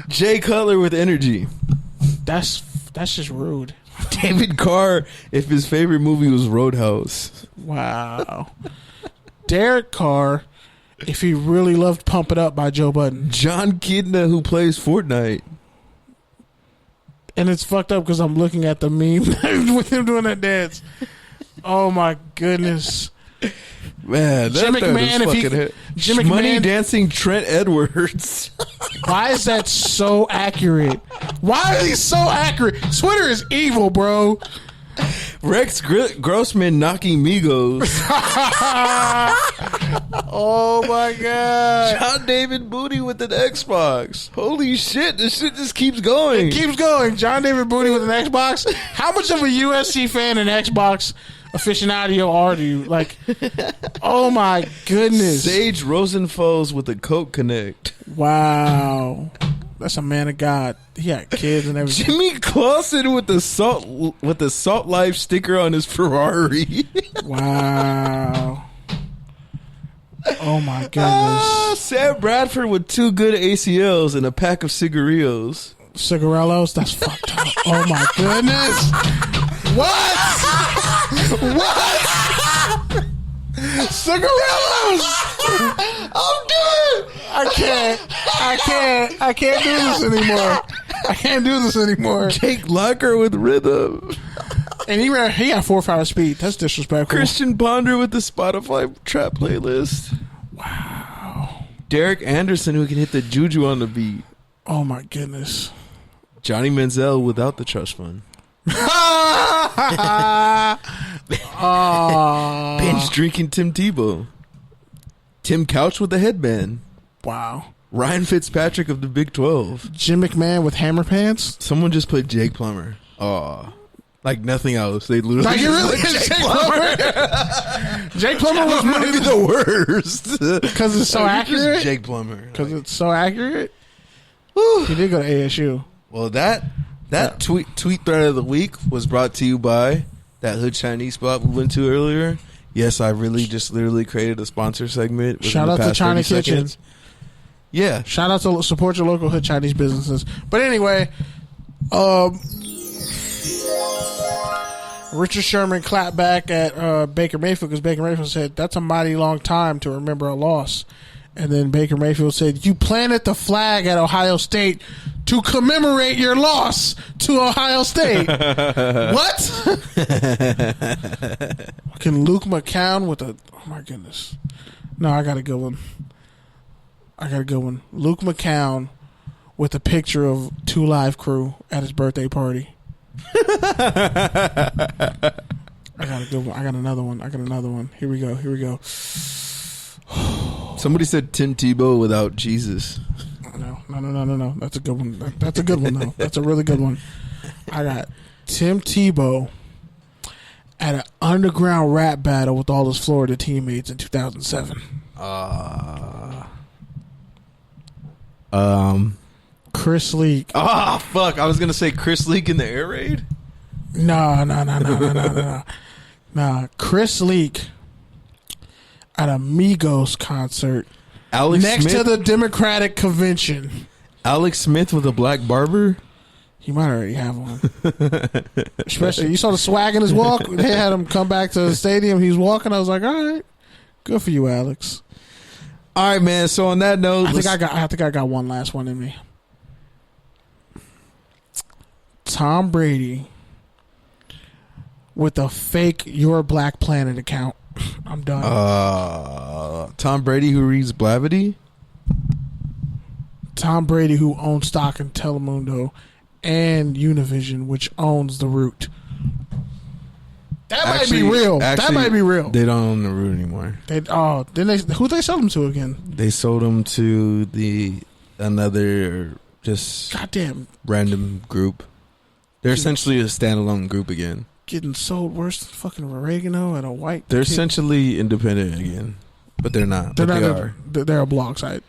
Jay Cutler with energy. That's just rude. David Carr, if his favorite movie was Roadhouse. Wow. Derek Carr, if he really loved Pump It Up by Joe Budden. John Kidna, who plays Fortnite. And it's fucked up because I'm looking at the meme with him doing that dance. Oh my goodness. Man, that Jim McMahon, Money dancing Trent Edwards. Why is that so accurate? Why are these so accurate? Twitter is evil, bro. Rex Grossman knocking Migos. Oh my god. John David Booty with an Xbox. Holy shit, this shit just keeps going. It keeps going. John David Booty with an Xbox. How much of a USC fan and Xbox aficionado are you? Like, oh my goodness. Sage Rosenfels with a Coke Connect. Wow. That's a man of God. He had kids and everything. Jimmy Clausen with the Salt Life sticker on his Ferrari. Wow. Oh my goodness. Sam Bradford with 2 good ACLs and a pack of cigarillos. Cigarellos? That's fucked up. Oh my goodness. What? Cigarellos. I'm done. I can't do this anymore. I can't do this anymore. Jake Locker with Rhythm. And he had 4 or 5 speed. That's disrespectful. Christian Ponder with the Spotify trap playlist. Wow. Derek Anderson who can hit the juju on the beat. Oh my goodness. Johnny Manziel without the trust fund. Binge drinking Tim Tebow. Tim Couch with the headband. Wow. Ryan Fitzpatrick of the Big 12. Jim McMahon with hammer pants. Someone just put Jake Plummer. Oh, like nothing else. They literally like really Jake Plummer. Jake Plummer was maybe the worst because it's so accurate. Jake Plummer because it's so accurate. Woo. He did go to ASU. Well, that tweet thread of the week was brought to you by that Hood Chinese spot we went to earlier. Yes, I really just literally created a sponsor segment. Shout out to China Kitchen. Yeah. Shout out to support your local Hood Chinese businesses. But anyway, Richard Sherman clapped back at Baker Mayfield because Baker Mayfield said, that's a mighty long time to remember a loss. And then Baker Mayfield said, you planted the flag at Ohio State to commemorate your loss to Ohio State. What? Fucking Luke McCown with a... Oh, my goodness. No, I got a good one. Luke McCown with a picture of 2 Live Crew at his birthday party. I got a good one. I got another one. Here we go. Somebody said Tim Tebow without Jesus. No. That's a good one. That's a good one, though. That's a really good one. I got Tim Tebow at an underground rap battle with all his Florida teammates in 2007. Chris Leak. Oh, fuck. I was going to say Chris Leak in the air raid? No. Chris Leak at a Migos concert next to the Democratic Convention. Alex Smith with a black barber? He might already have one. Especially, you saw the swag in his walk. They had him come back to the stadium. He was walking. I was like, all right, good for you, Alex. All right, man. So on that note, I think I got one last one in me. Tom Brady with a fake Your Black Planet account. I'm done. Tom Brady who reads Blavity? Tom Brady who owns stock in Telemundo and Univision, which owns The Root. That might be real. They don't own The Root anymore. Who'd they sell them to again? They sold them to another just goddamn random group. They're essentially a standalone group again. Getting sold worse than fucking oregano at a white. They're essentially independent again, but they're not. They're not. They're a blog site.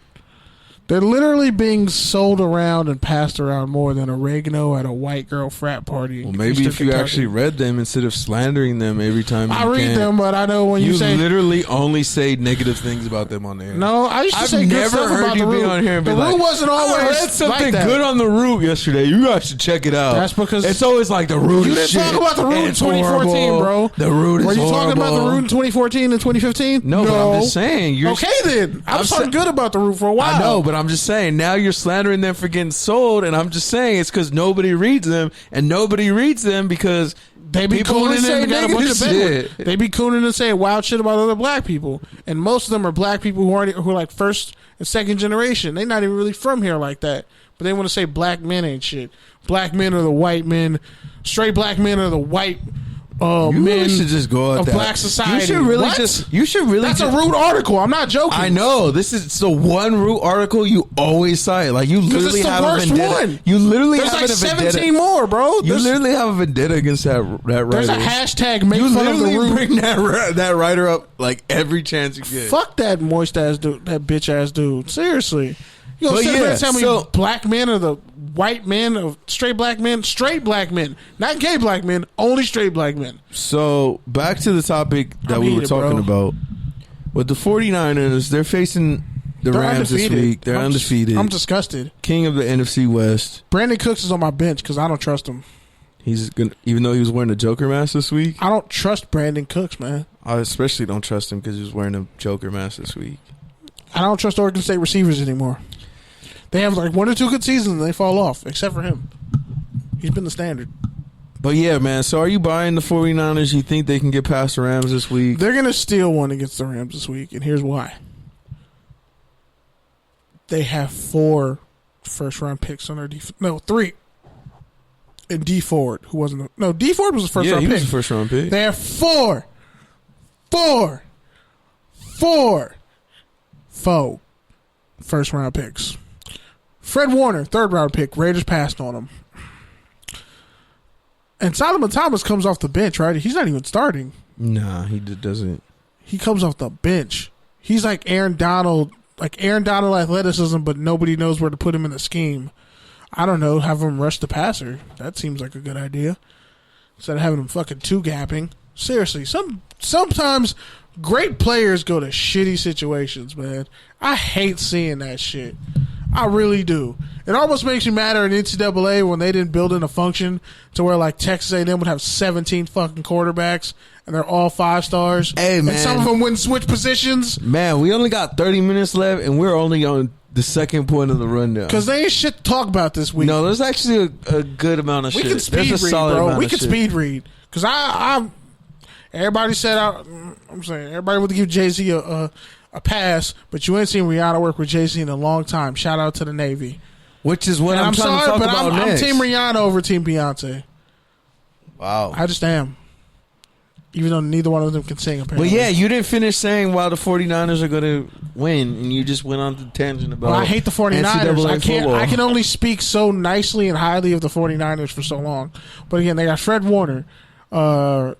They're literally being sold around and passed around more than oregano at a white girl frat party. Well, maybe if you actually read them instead of slandering them every time I read them, but I know when you say... You literally only say negative things about them on there. No, I used to say good stuff about the Root. On here and the Root wasn't always I read something like good on the Root yesterday. You guys should check it out. That's because... It's always like the Root You is didn't talk about the Root in 2014, bro. The Root is Were you horrible. talking about the Root in 2014 and 2015? No, but I'm just saying. Okay, then. I was talking good about the Root for a while. I know, but I'm just saying, now you're slandering them for getting sold, and I'm just saying it's because nobody reads them, and nobody reads them because they be cooning and got a bunch of shit. They be cooning and saying wild shit about other black people, and most of them are black people who are like first and second generation. They're not even really from here like that, but they want to say black men ain't shit. Black men are the white men. Straight black men are the white you men really should just go at of that. black society. You should really That's a Root article. I'm not joking. I know. This is the one Root article you always cite. Like, you literally it's the have worst a vendetta. one. You literally There's have like a vendetta. 17 more, bro. You literally have a vendetta against that writer. There's a hashtag make fun of the Root. You bring that writer up like every chance you get. Fuck that moist ass dude, that bitch ass dude. Seriously. You gonna sit there and tell me black men are the white men of straight black men, not gay black men, only straight black men. So back to the topic that we were talking about. With the 49ers, they're facing the Rams undefeated. This week. They're undefeated. I'm disgusted. King of the NFC West. Brandon Cooks is on my bench because I don't trust him. He's gonna, even though he was wearing a Joker mask this week. I don't trust Brandon Cooks, man. I especially don't trust him because he was wearing a Joker mask this week. I don't trust Oregon State receivers anymore. They have like 1 or 2 good seasons and they fall off, except for him. He's been the standard. But yeah, man, so are you buying the 49ers? You think they can get past the Rams this week? They're going to steal one against the Rams this week, and here's why. They have 4 first-round picks on their defense. No, 3. And D Ford, who wasn't... No, D Ford was the first-round pick. Yeah, he was the first-round pick. They have 4 first-round picks. Fred Warner, 3rd-round pick. Raiders passed on him. And Solomon Thomas comes off the bench, right? He's not even starting. Nah, he doesn't. He comes off the bench. He's like Aaron Donald athleticism, but nobody knows where to put him in the scheme. I don't know, have him rush the passer. That seems like a good idea. Instead of having him fucking 2-gapping. Seriously, sometimes great players go to shitty situations, man. I hate seeing that shit. I really do. It almost makes me mad at NCAA when they didn't build in a function to where like Texas A&M would have 17 fucking quarterbacks and they're all 5-stars. Hey, man. And some of them wouldn't switch positions. Man, we only got 30 minutes left and we're only on the second point of the rundown. Because there ain't shit to talk about this week. No, there's actually a good amount of shit. We can speed read, bro. We can speed read. Because everybody said, I'm saying, everybody would give Jay-Z a pass, but you ain't seen Rihanna work with Jay-Z in a long time. Shout out to the Navy. Which is what I'm trying to talk about next. I'm Team Rihanna over Team Beyonce. Wow. I just am. Even though neither one of them can sing, apparently. But yeah, you didn't finish saying why the 49ers are going to win, and you just went on the tangent about I hate the 49ers. NCAA I can only speak so nicely and highly of the 49ers for so long. But again, they got Fred Warner. They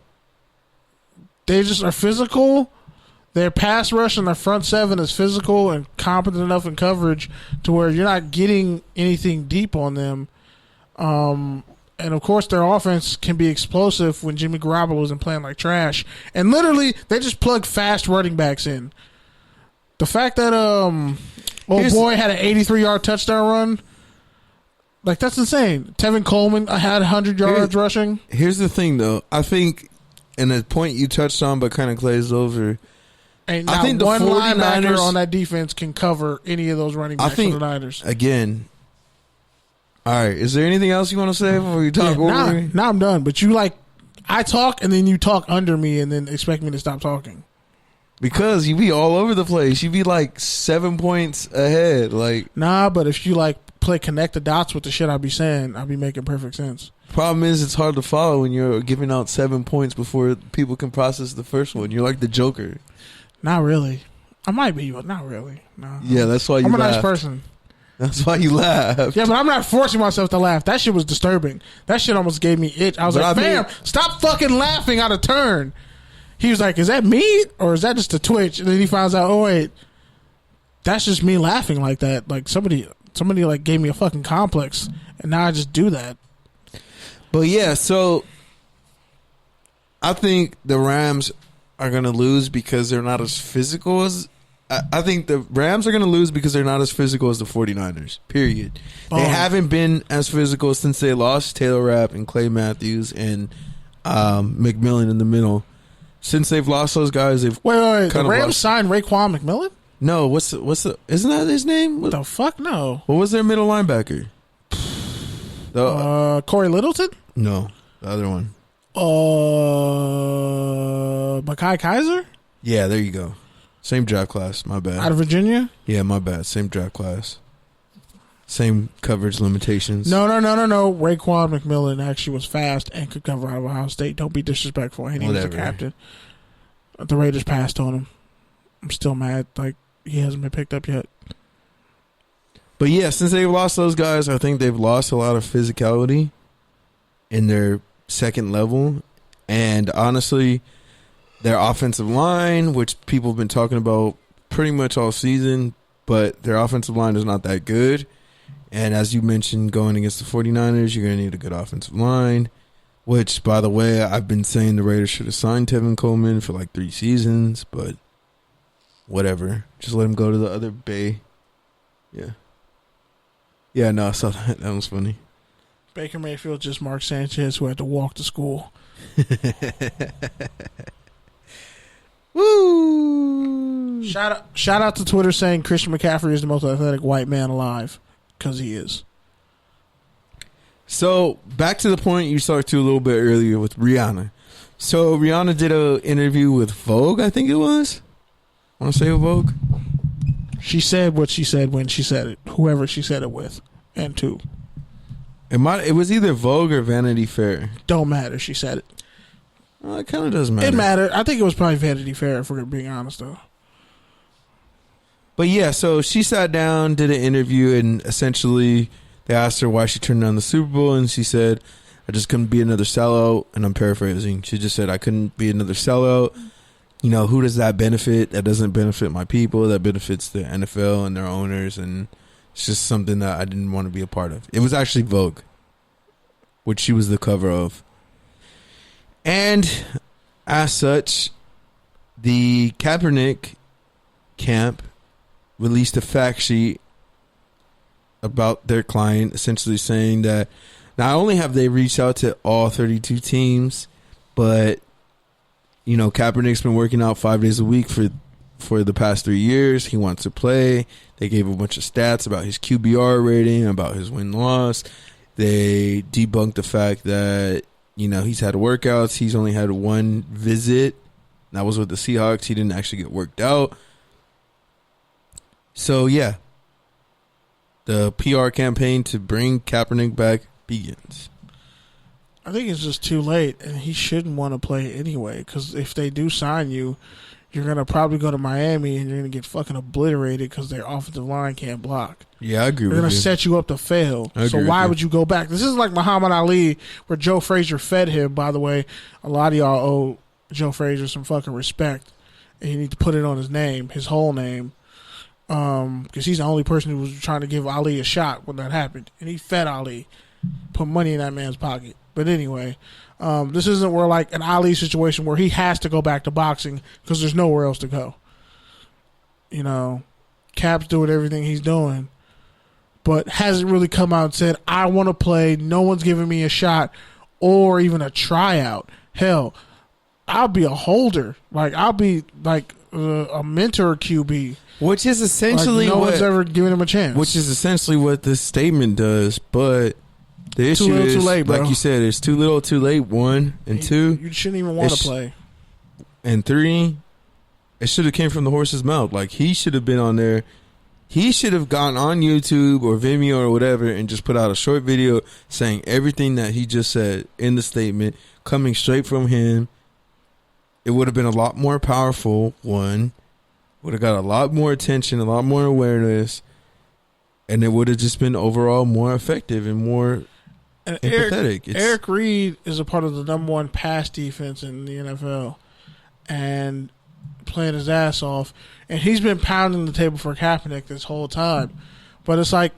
just are physical. Their pass rush and their front 7 is physical and competent enough in coverage to where you're not getting anything deep on them. And, of course, their offense can be explosive when Jimmy Garoppolo isn't playing like trash. And literally, they just plug fast running backs in. The fact that boy had an 83-yard touchdown run, like, that's insane. Tevin Coleman had 100 yards rushing. Here's the thing, though. I think, and the point you touched on but kind of glazed over, I think one linebacker on that defense can cover any of those running backs for the Niners. Again, all right, is there anything else you want to say before you talk over me? Now I'm done. But I talk and then you talk under me and then expect me to stop talking. Because you be all over the place. You be like 7 points ahead. But if you play connect the dots with the shit I be saying, I'll be making perfect sense. Problem is, it's hard to follow when you're giving out 7 points before people can process the first one. You're like the Joker. Not really. I might be, but not really. No. Yeah, that's why I'm a nice person. That's why you laughed. Yeah, but I'm not forcing myself to laugh. That shit was disturbing. That shit almost gave me itch. I was fam, stop fucking laughing out of turn. He was like, is that me or is that just a twitch? And then he finds out, oh, wait, That's just me laughing like that. Like somebody like gave me a fucking complex, and now I just do that. But yeah, so I think the Rams are going to lose because they're not as physical as... I think the Rams are going to lose because they're not as physical as the 49ers, period. They haven't been as physical since they lost Taylor Rapp and Clay Matthews and McMillan in the middle. Since they've lost those guys, they've... Wait. The Rams signed Raekwon McMillan? No, what's the... Isn't that his name? What the fuck? No. What was their middle linebacker? Corey Littleton? No, the other one. Mekhi Kaiser? Yeah, there you go. Same draft class. My bad. Out of Virginia? Yeah, my bad. Same draft class. Same coverage limitations. No. Raekwon McMillan actually was fast and could cover out of Ohio State. Don't be disrespectful. And he was a captain. The Raiders passed on him. I'm still mad. Like, he hasn't been picked up yet. But yeah, since they've lost those guys, I think they've lost a lot of physicality in their second level. And honestly, their offensive line, which people have been talking about pretty much all season, but their offensive line is not that good. And as you mentioned, going against the 49ers, you're going to need a good offensive line, which, by the way, I've been saying the Raiders should have signed Tevin Coleman for like 3 seasons, but whatever. Just let him go to the other Bay. Yeah. Yeah, no, I saw that. That was funny. Baker Mayfield just Mark Sanchez, who had to walk to school. Woo! Shout out to Twitter saying Christian McCaffrey is the most athletic white man alive, because he is. So, back to the point you talked to a little bit earlier with Rihanna. So, Rihanna did an interview with Vogue, I think it was. Want to say Vogue? She said what she said when she said it. Whoever she said it with. And to. It was either Vogue or Vanity Fair. Don't matter. She said it. Well, it kind of doesn't matter. It mattered. I think it was probably Vanity Fair, if we're being honest, though. But yeah, so she sat down, did an interview, and essentially they asked her why she turned down the Super Bowl, and she said, I just couldn't be another sellout. And I'm paraphrasing. She just said, I couldn't be another sellout. You know, who does that benefit? That doesn't benefit my people. That benefits the NFL and their owners. And it's just something that I didn't want to be a part of. It was actually Vogue, which she was the cover of. And as such, the Kaepernick camp released a fact sheet about their client, essentially saying that not only have they reached out to all 32 teams, but you know, Kaepernick's been working out 5 days a week for the past 3 years. He wants to play. They gave a bunch of stats about his QBR rating, about his win-loss. They debunked the fact that, you know, he's had workouts. He's only had one visit. That was with the Seahawks. He didn't actually get worked out. So, yeah. The PR campaign to bring Kaepernick back begins. I think it's just too late, and he shouldn't want to play anyway, because if they do sign you, you're going to probably go to Miami and you're going to get fucking obliterated because their offensive line can't block. Yeah, I agree with you. They're going to set you up to fail. So why would you go back? This is like Muhammad Ali, where Joe Frazier fed him. By the way, a lot of y'all owe Joe Frazier some fucking respect, and you need to put it on his name, his whole name, because he's the only person who was trying to give Ali a shot when that happened. And he fed Ali, put money in that man's pocket. But anyway, this isn't where like an Ali situation where he has to go back to boxing because there's nowhere else to go. You know, Cap's doing everything he's doing, but hasn't really come out and said, I want to play. No one's giving me a shot or even a tryout. Hell, I'll be a holder. Like, I'll be like a mentor QB. Which is essentially like, no one's ever given him a chance. Which is essentially what this statement does, but the issue too little, is, too late, bro. like you said, it's too little, too late. 1 and 2, you shouldn't even want to play. And 3, it should have came from the horse's mouth. Like, he should have been on there. He should have gone on YouTube or Vimeo or whatever and just put out a short video saying everything that he just said in the statement, coming straight from him. It would have been a lot more powerful. 1, would have got a lot more attention, a lot more awareness, and it would have just been overall more effective and more empathetic. Eric Reed is a part of the number 1 pass defense in the NFL, and playing his ass off, and he's been pounding the table for Kaepernick this whole time. But it's like,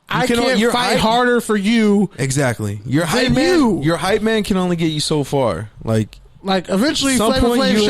I can't fight harder for you. Exactly. Your hype man can only get you so far. Like eventually, some Flavor point Flav